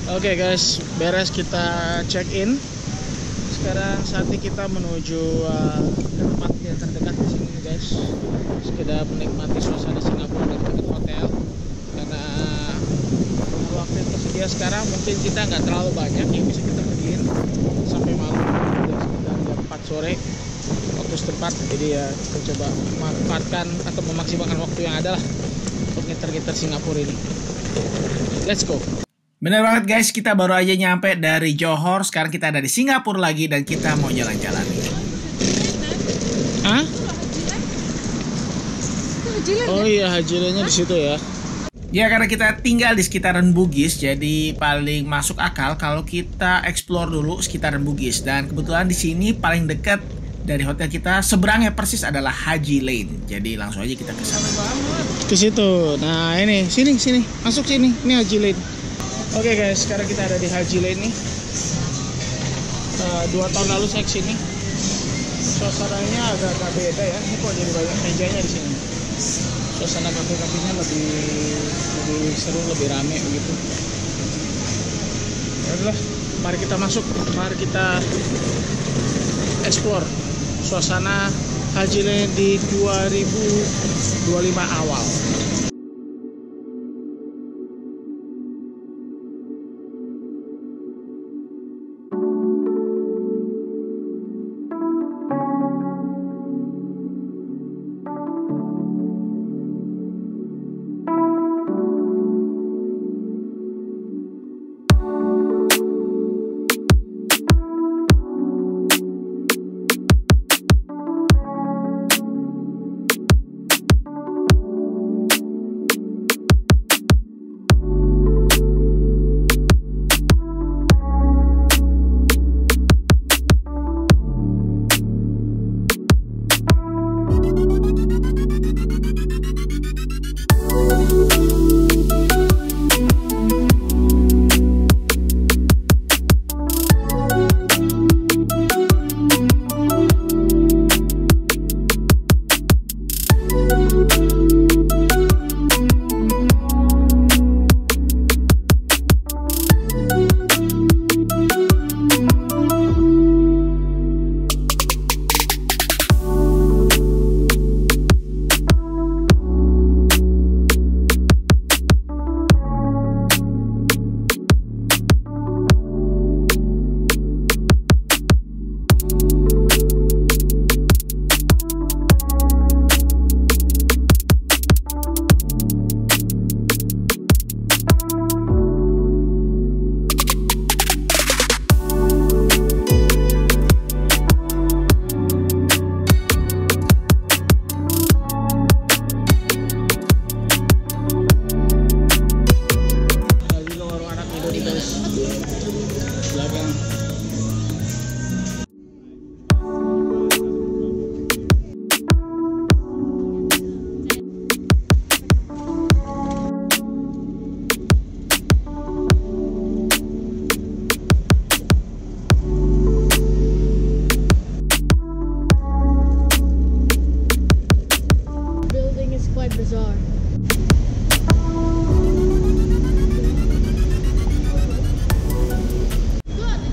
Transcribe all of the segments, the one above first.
Oke guys, beres kita check in. Sekarang saatnya kita menuju ke tempat yang terdekat di sini guys. Sekedar menikmati suasana Singapura dari dekat hotel. Karena waktu yang tersedia sekarang mungkin kita nggak terlalu banyak yang bisa kita pergiin sampai malam, sekitar jam 4 sore waktu setempat. Jadi ya kita coba memanfaatkan atau memaksimalkan waktu yang ada lah untuk ngiter-ngiter Singapura ini. Let's go. Bener banget guys, kita baru aja nyampe dari Johor. Sekarang kita ada di Singapura lagi dan kita mau jalan-jalan nih. Hah? Oh iya, Hajilannya di situ ya. Ya karena kita tinggal di sekitaran Bugis, jadi paling masuk akal kalau kita explore dulu sekitaran Bugis. Dan kebetulan di sini paling dekat dari hotel kita, seberangnya persis adalah Haji Lane. Jadi langsung aja kita ke sana. Ke situ. Nah ini, sini, masuk sini. Ini Haji Lane. Oke guys, sekarang kita ada di Haji Lane nih. 2 tahun lalu saya kesini. Suasananya agak beda ya. Ini kok jadi banyak mejanya di sini. Suasana kafe-kafenya lebih seru, lebih rame begitu. Yaudahlah, mari kita masuk. Mari kita explore suasana Haji Lane di 2025 awal.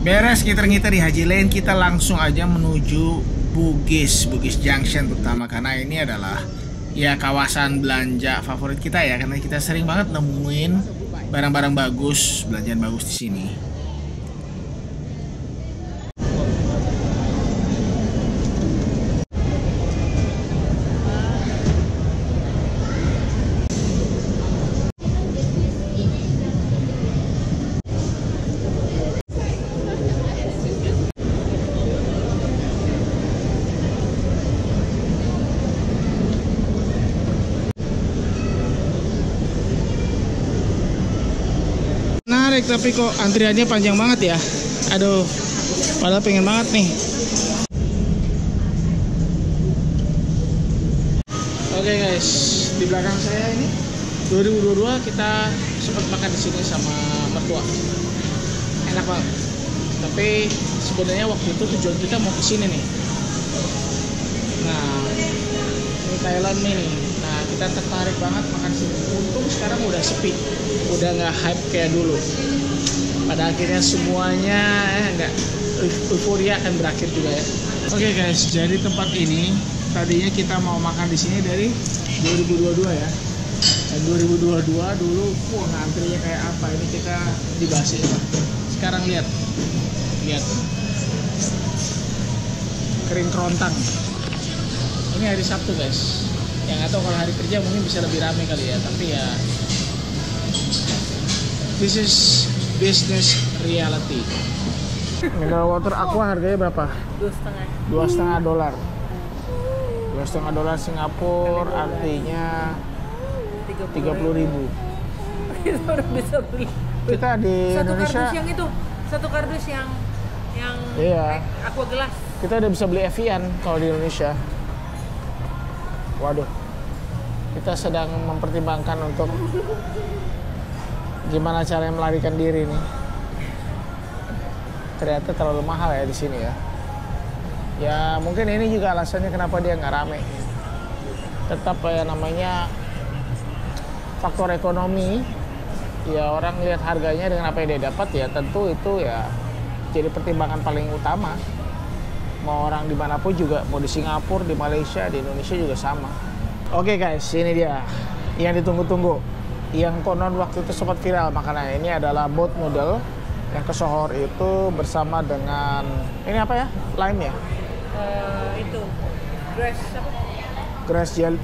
Beres ngiter-ngiter di Haji Lane, kita langsung aja menuju Bugis Junction terutama, karena ini adalah ya kawasan belanja favorit kita ya, karena kita sering banget nemuin barang-barang bagus, belanjaan bagus di sini. Tapi kok antriannya panjang banget ya. Aduh, padahal pengen banget nih. Oke guys, di belakang saya ini 2022 kita sempat makan di sini sama mertua. Enak banget. Tapi sebenarnya waktu itu tujuan kita mau ke sini nih. Nah, ini Thailand nih. Nah, kita tertarik banget makan sini. Untung sekarang udah sepi, udah nggak hype kayak dulu. pada akhirnya semuanya enggak, euforia akan berakhir juga ya. Oke guys, jadi tempat ini tadinya kita mau makan di sini dari 2022 ya. Dan 2022 dulu ngantrinya kayak apa, ini kita dibahas ya. Sekarang lihat kering kerontang. Ini hari Sabtu guys. Yang nggak tahu kalau hari kerja mungkin bisa lebih ramai kali ya, tapi ya this is business reality. Mineral water aqua harganya berapa? $2,5. $2,5 Singapura artinya 30.000. Kita udah bisa beli. Kita di Satu Indonesia kardus yang itu, satu kardus yang iya. aqua gelas. Kita udah bisa beli Evian kalau di Indonesia. Waduh, kita sedang mempertimbangkan untuk gimana caranya melarikan diri nih. Ternyata terlalu mahal ya di sini ya. Ya mungkin ini juga alasannya kenapa dia nggak rame. Tetap ya namanya faktor ekonomi. Ya orang lihat harganya dengan apa yang dia dapat ya tentu itu ya jadi pertimbangan paling utama. Mau orang dimanapun juga, mau di Singapura, di Malaysia, di Indonesia juga sama. Oke guys, ini dia yang ditunggu-tunggu, yang konon waktu itu sempat viral makanannya. Ini adalah boat noodle yang ke Sohor itu bersama dengan ini apa ya, lime ya? Itu grass apa? Grass gel,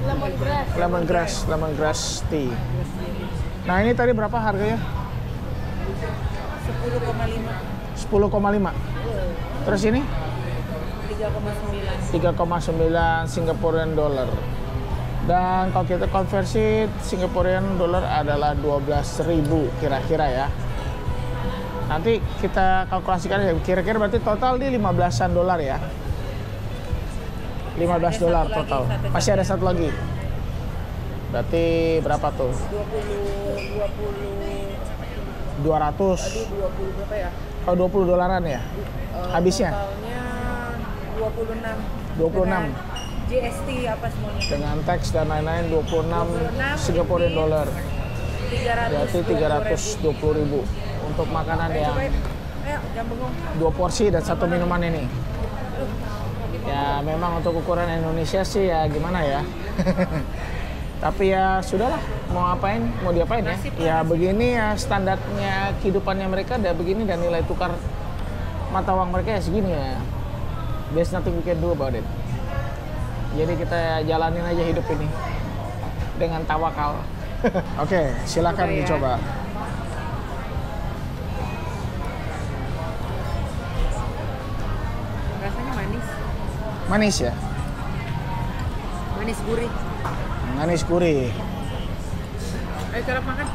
Lemongrass. lemongrass tea. Nah ini tadi berapa harganya? 10,5. 10,5. Terus ini? 3,9. 3,9 Singaporean dollar. Dan kalau kita konversi Singaporean dollar adalah 12.000 kira-kira ya. Nanti kita kalkulasikan ya, kira-kira berarti total di 15-an dolar ya. 15 dolar total. Masih ada satu lagi. Berarti berapa tuh? 200. 20 berapa ya? Oh 20 dolaran ya? Habisnya? Totalnya 26. 26. Dengan GST apa semuanya? Dengan tax dan lain-lain 26 Singaporean dollar. 300. Berarti 320.000 untuk makanan yang Ayo, jangan bengong. 2 porsi dan 1 minuman ini. Ya memang untuk ukuran Indonesia sih ya gimana ya. Tapi ya sudahlah, mau apain, mau diapain ya. Ya begini ya standarnya kehidupannya mereka udah begini dan nilai tukar mata uang mereka ya segini ya. There's nothing we can do about it. Jadi kita jalanin aja hidup ini dengan tawakal. Oke, silakan Coba ya. dicoba. Rasanya manis. Manis ya? Manis gurih. Manis gurih. Ayo cara makan.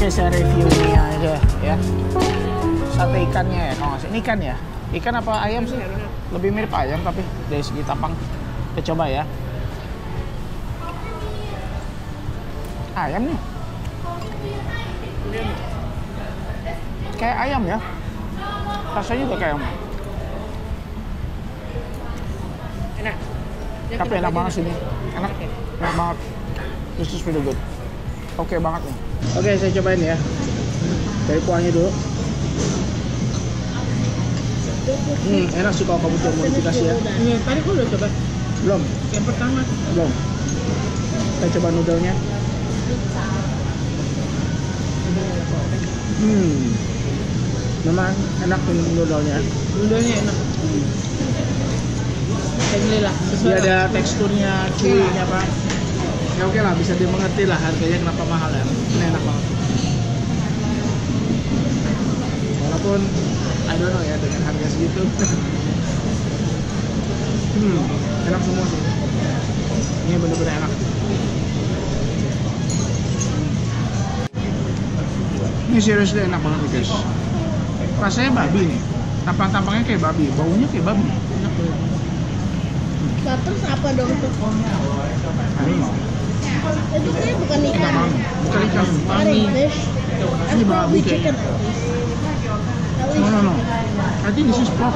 Saya review ini aja ya. Sate ikannya ya kalau nggak salah. Ini ikan ya? Ikan apa ayam sih? Lebih mirip ayam tapi dari segi tampang. Kita coba ya. Ayam nih. Kayak ayam ya. Rasanya juga kayak ayam. Enak. Tapi enak banget sini. Enak. Enak banget. This is really good. Oke banget nih. Oke, saya cobain ya. Dari kuahnya dulu. Enak sih kalau kamu coba modifikasi ya. Ini tadi aku udah coba. Belum? Yang pertama. Belum. Kita coba noodle-nya. Memang enak nih noodle-nya. Noodle-nya enak. Alhamdulillah. Dia ada teksturnya, chewy-nya apa. Ya oke lah, bisa dimengerti lah harganya kenapa mahal ya. Ini enak banget. Walaupun I don't know ya dengan harga segitu. Enak semua sih. Ini bener-bener enak. Ini serius deh, enak banget guys. Rasanya babi nih. Tampang-tampangnya kayak babi, baunya kayak babi. Enak banget. Nah, terus apa dong tuh? Harimau. Itu kayaknya bukan ikan. Bukan ikan, babi. Ini babi kayaknya. No. I think this is pork.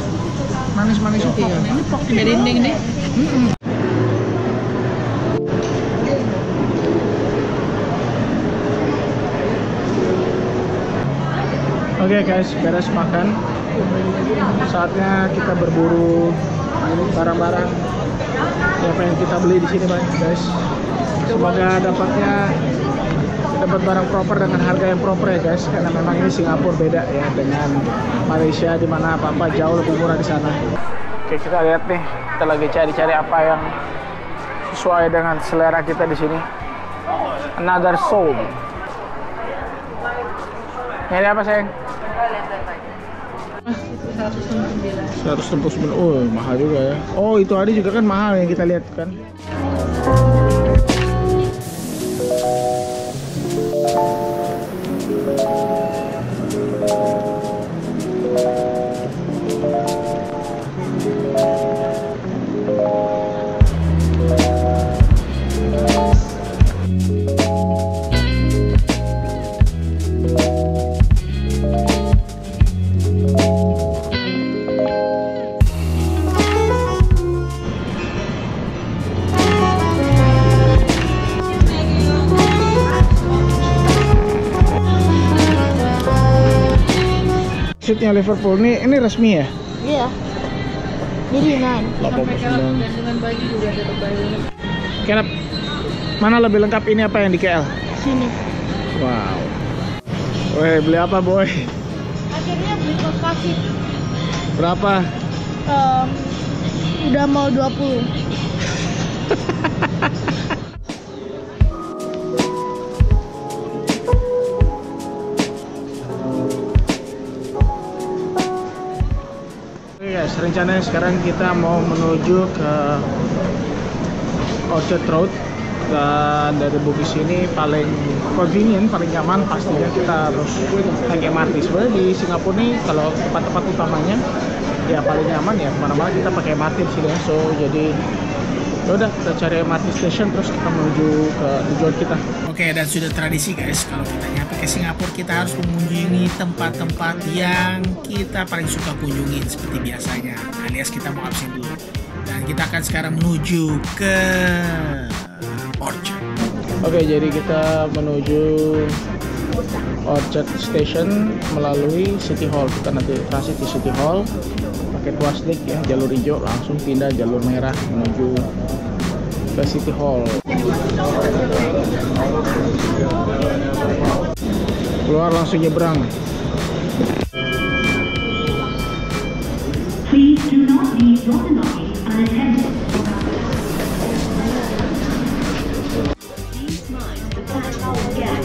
Manis-manisnya pork. Ini pork ini. Dinding nih. Oke guys, beres makan. Saatnya kita berburu barang-barang yang pengen kita beli di sini, guys. Semoga dapat barang proper dengan harga yang proper ya guys, karena memang ini Singapura beda ya dengan Malaysia di mana apa-apa jauh lebih murah di sana. Oke, kita lihat nih, kita lagi cari-cari apa yang sesuai dengan selera kita di sini. Another soul. Ini apa sayang? 169. Oh, mahal juga ya. Oh, itu tadi juga kan mahal yang kita lihat kan. Shootnya Liverpool ini resmi ya? Iya. Jadi 89. dengan baju juga ada baju. Kira mana lebih lengkap, ini apa yang di KL? Sini. Wow. Weh, beli apa boy? Akhirnya beli kaos kaki. Berapa? Udah mau 20. Guys, rencananya sekarang kita mau menuju ke Orchard Road, dan dari Bugis ini paling convenient, paling nyaman pastinya kita harus naik MRT. Sebenarnya di Singapura nih kalau tempat-tempat utamanya ya paling nyaman ya kemana-mana kita pakai MRT di sini. So jadi udah kita cari MRT station terus kita menuju ke tujuan kita. Oke, dan sudah tradisi guys, kalau kita nyampe ke Singapura kita harus mengunjungi tempat-tempat yang kita paling suka kunjungin seperti biasanya, alias kita mau absen dulu. Dan kita akan sekarang menuju ke Orchard. Oke, jadi kita menuju Orchard Station melalui City Hall. Kita nanti transit di City Hall pakai Tuasdik ya, jalur hijau, langsung pindah jalur merah menuju ke City Hall. Keluar langsung nyebrang. Please do not leave your belongings unattended. Please mind the platform gap.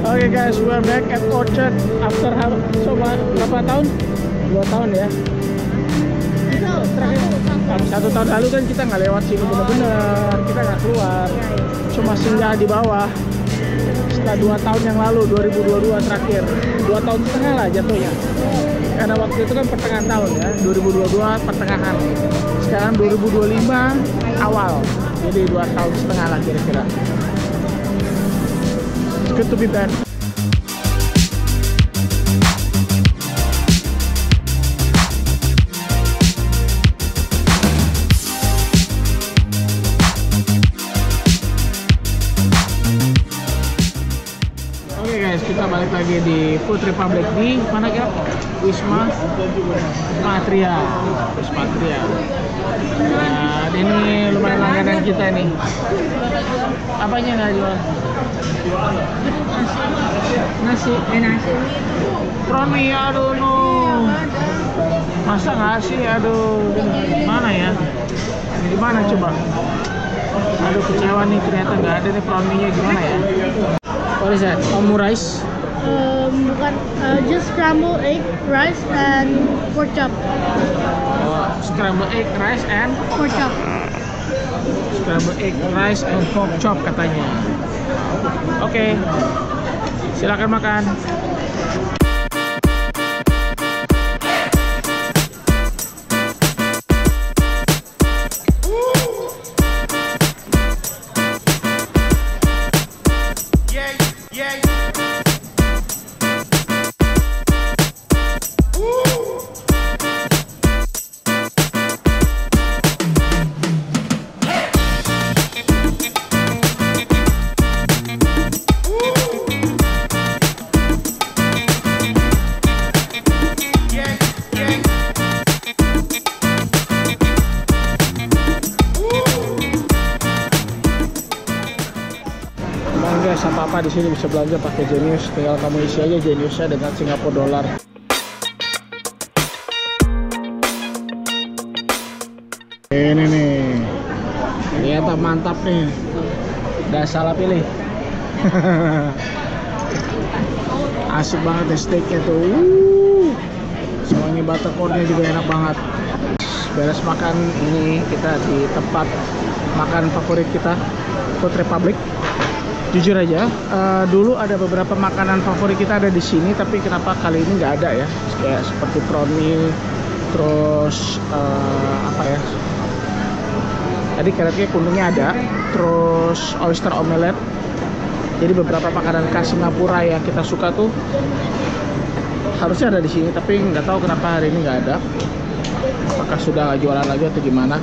Oke guys, we are back at Orchard after berapa tahun? 2 tahun ya. Satu tahun lalu kan kita nggak lewat sini bener-bener, kita nggak keluar, cuma singgah di bawah. setelah 2 tahun yang lalu, 2022 terakhir, 2 tahun setengah lah jatuhnya, karena waktu itu kan pertengahan tahun ya, 2022 pertengahan, sekarang 2025 awal, jadi 2 tahun setengah lah kira-kira. It's good to be back. Kita balik lagi di Food Republic di mana kira? Wisma Atria. Nah, ini lumayan langganan kita nih. Apanya nggak jual? Nasi. Prawn mie, aduh no. Masa nggak sih? Aduh, mana ya? Gimana coba? Aduh kecewa nih, ternyata nggak ada nih prawn mie-nya, gimana ya? What is that? Omurice? Bukan, just scrambled egg, rice, and pork chop. Oh, scrambled egg, rice, and Pork chop. scrambled egg, rice, and pork chop katanya. Oke, silakan makan. Apa-apa di sini bisa belanja pakai Genius, tinggal kamu isi aja Geniusnya dengan Singapura dolar. Ini nih, ternyata mantap nih, gak salah pilih. Asik banget nih steaknya tuh. Semuanya buttercornnya juga enak banget. Beres makan ini kita di tempat makan favorit kita, Food Republic. Jujur aja, dulu ada beberapa makanan favorit kita ada di sini, tapi kenapa kali ini nggak ada ya? Kayak seperti prawn mie, terus apa ya? Tadi karetnya kuningnya ada, terus oyster omelette. Jadi beberapa makanan khas Singapura yang kita suka tuh harusnya ada di sini, tapi nggak tahu kenapa hari ini nggak ada. Apakah sudah nggak jualan lagi atau gimana?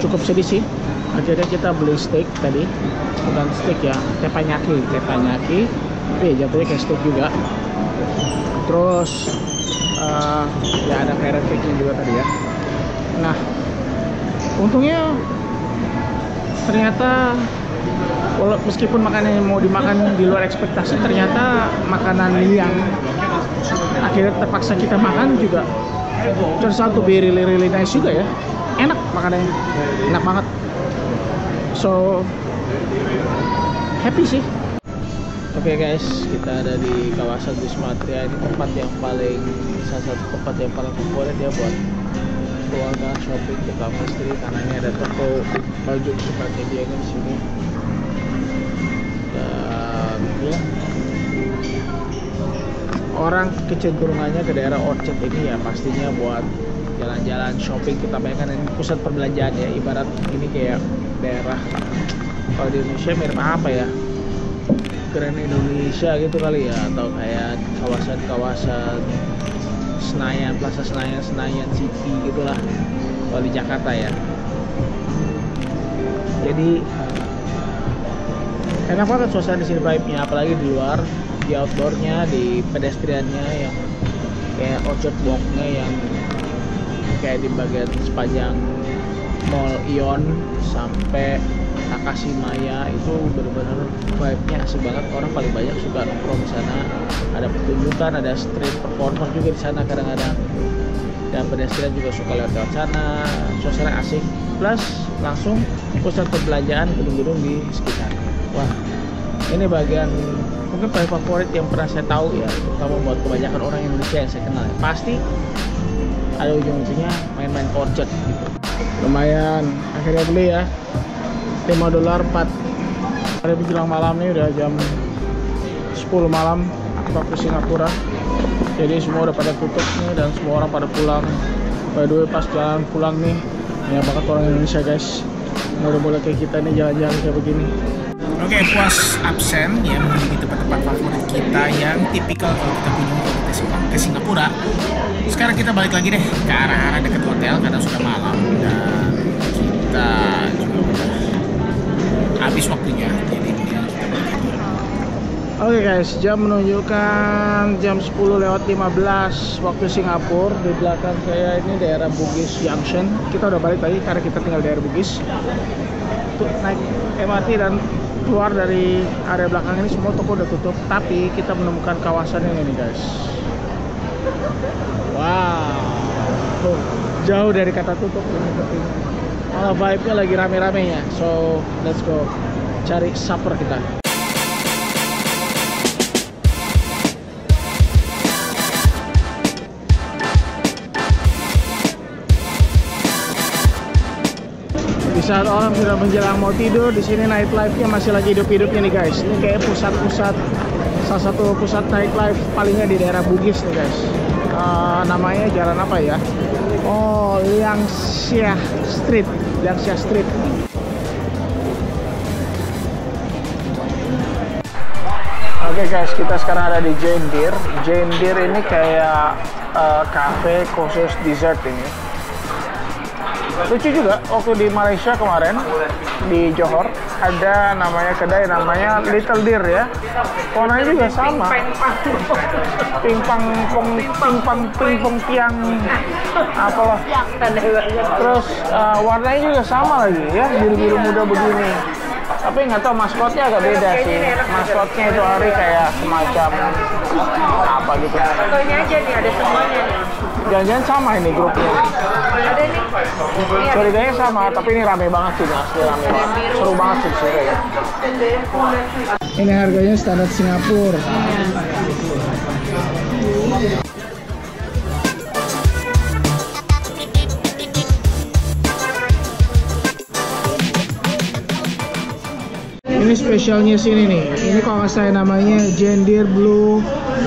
Cukup sedih sih. Akhirnya kita beli steak tadi, bukan steak ya, teppanyaki, tapi ya jatuhnya kayak steak juga. Terus ya ada carrot cake juga tadi ya. Nah, untungnya ternyata meskipun makanan yang mau dimakan di luar ekspektasi, ternyata makanan yang akhirnya terpaksa kita makan juga turns out to be really nice juga ya. Enak makanannya, enak banget. So happy sih. Oke guys, kita ada di kawasan Wisma Atria. Ini tempat yang salah satu tempat yang paling favorit ya buat keluarga shopping ke Kampung Street, karena ini ada toko baju kesukaannya dia di sini. Dan ya, orang kecenderungannya ke daerah Orchard ini ya pastinya buat jalan-jalan shopping. Kita bayangkan ini pusat perbelanjaan ya, ibarat ini kayak daerah, kalau di Indonesia mirip apa ya, Grand Indonesia gitu kali ya, atau kayak kawasan-kawasan Senayan, Plaza Senayan City gitulah kalau di Jakarta ya. Jadi enak banget suasana di sini, vibe-nya, apalagi di luar, di outdoornya, di pedestriannya yang kayak Orchard Walk-nya yang kayak di bagian sepanjang Mall Ion sampai Takashimaya itu benar-benar vibe-nya asik banget. Orang paling banyak suka nongkrong di sana. Ada pertunjukan, ada street performer juga di sana kadang-kadang. Dan pedestrian juga suka lewat sana. Suasana asik. Plus langsung pusat perbelanjaan, gedung-gedung di sekitar. Wah, ini bagian mungkin paling favorit yang pernah saya tahu ya, terutama buat kebanyakan orang Indonesia yang saya kenal. Pasti ada ujung-ujungnya main-main ke Orchard gitu. Lumayan, akhirnya beli ya. $5 4. Hari menjelang malam nih udah jam 10 malam waktu Singapura. Jadi semua udah pada tutup nih dan semua orang pada pulang. By the way, pas jalan pulang nih banyak banget orang Indonesia guys. Mulai-mulai kayak kita nih jalan-jalan kayak begini. Oke, puas absen ya mengunjungi tempat-tempat favorit kita yang tipikal kalau kita kunjungi ke Singapura. Sekarang kita balik lagi deh ke arah-arah dekat hotel karena sudah malam dan kita juga udah habis waktunya. Jadi kita balik lagi. Oke guys, jam menunjukkan jam 10:15 waktu Singapura. Di belakang saya ini daerah Bugis Junction. Kita udah balik lagi karena kita tinggal di daerah Bugis. Tuh, naik MRT dan keluar dari area belakang ini semua toko udah tutup. Tapi kita menemukan kawasan ini nih guys. Wow, tuh, jauh dari kata tutup ini, tapi malah vibe-nya lagi rame-ramenya. So let's go cari supper kita. Di saat orang sudah menjelang mau tidur, di sini nightlife-nya masih lagi hidup-hidupnya nih guys. Ini kayak pusat-pusat, salah satu pusat nightlife palingnya di daerah Bugis nih guys. Namanya jalan apa ya? Oh, Liangxia Street. Liangxia Street. Oke guys, kita sekarang ada di Jane Deer. Jane Deer ini kayak cafe khusus dessert ini. Lucu juga, waktu di Malaysia kemarin di Johor ada namanya kedai namanya Little Deer ya. Warnanya juga sama. Pingpong tiang apalah. Terus warnanya juga sama lagi ya, biru-biru muda begini. Tapi nggak tahu maskotnya agak beda sih. Maskotnya itu hari kayak semacam apa gitu. Fotonya aja nih, ada semuanya nih. Jangan-jangan sama ini grupnya. Ada nih. Ceritanya sama, tapi ini rame banget sih, asli rame banget. Seru banget sih kayaknya. Ini harganya standar Singapura. Ini spesialnya sini nih. Ini kalau nggak salah namanya Jane Deer Blue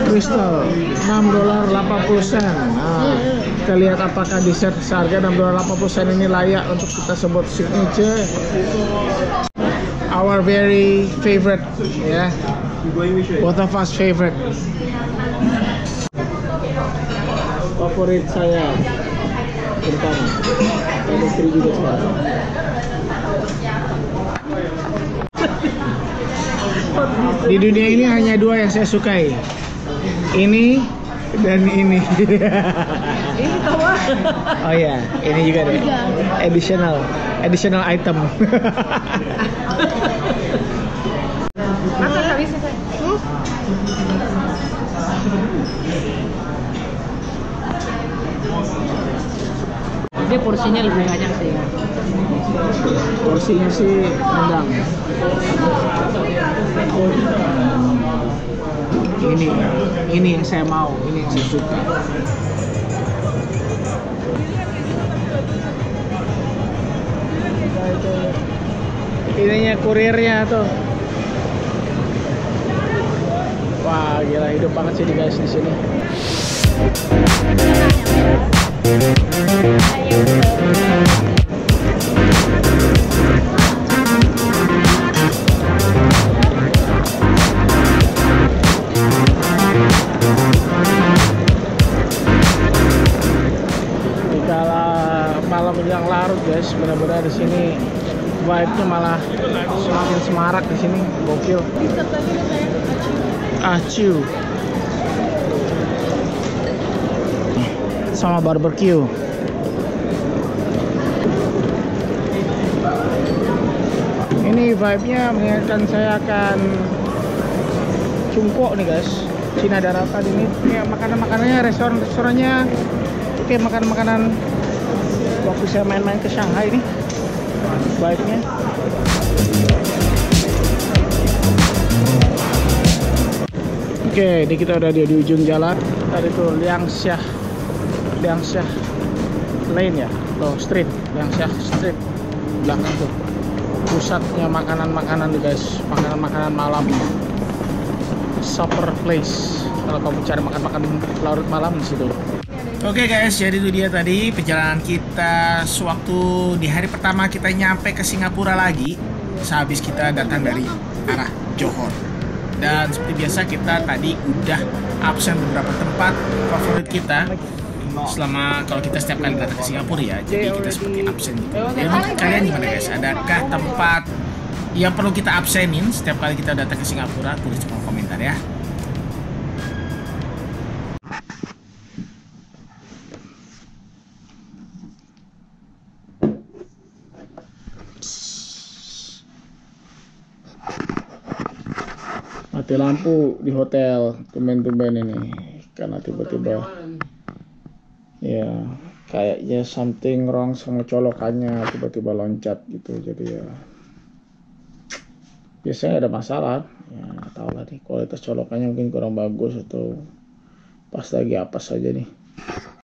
Crystal, $6.80. Nah, kita lihat apakah dessert seharga $6.80 ini layak untuk kita sebut signature. Our very favorite, ya. Both of us favorite. Favorit saya, terutama. Ada istri juga sekarang. Di dunia ini hanya dua yang saya sukai, ini dan ini. Ini tawa. Oh ya, ini juga deh. Additional item. Masa kali sih saya? Dia porsinya lebih banyak sih. Porsinya sih rendang. Ini yang saya mau, ini yang saya suka. Ininya kurirnya tuh. Wah, gila, hidup banget sih guys di sini. Malam menjelang larut guys, benar-benar di sini vibe-nya malah semakin semarak di sini, gokil. Acu sama barbecue. Ini vibe-nya mengingatkan saya akan Cungko nih guys, Cina Daratan ini. Kayak makanan-makanannya, restorannya kayak makanan-makanan waktu saya main-main ke Shanghai nih, vibe-nya. Oke, ini kita udah di ujung jalan. Tadi tuh Liangxia Lane ya, loh Street, Liangxia Street belakang tuh pusatnya makanan-makanan nih guys, makanan-makanan malam. supper place. Kalau kamu cari makan-makan larut malam di situ. Oke guys, jadi itu dia tadi perjalanan kita sewaktu di hari pertama kita nyampe ke Singapura lagi. Sehabis kita datang dari arah Johor. Dan seperti biasa kita tadi udah absen beberapa tempat favorit kita. Selama kalau kita setiap kali datang ke Singapura ya, jadi kita seperti absen gitu. Jadi menurut kalian gimana guys? Adakah tempat yang perlu kita absenin setiap kali kita datang ke Singapura? Tulis di kolom komentar ya. Mati lampu di hotel, tumben-tumben ini karena tiba-tiba ya kayaknya something wrong sama colokannya, tiba-tiba loncat gitu. Jadi ya biasanya ada masalah ya, nggak tahu lah nih, kualitas colokannya mungkin kurang bagus atau pas lagi apa saja nih.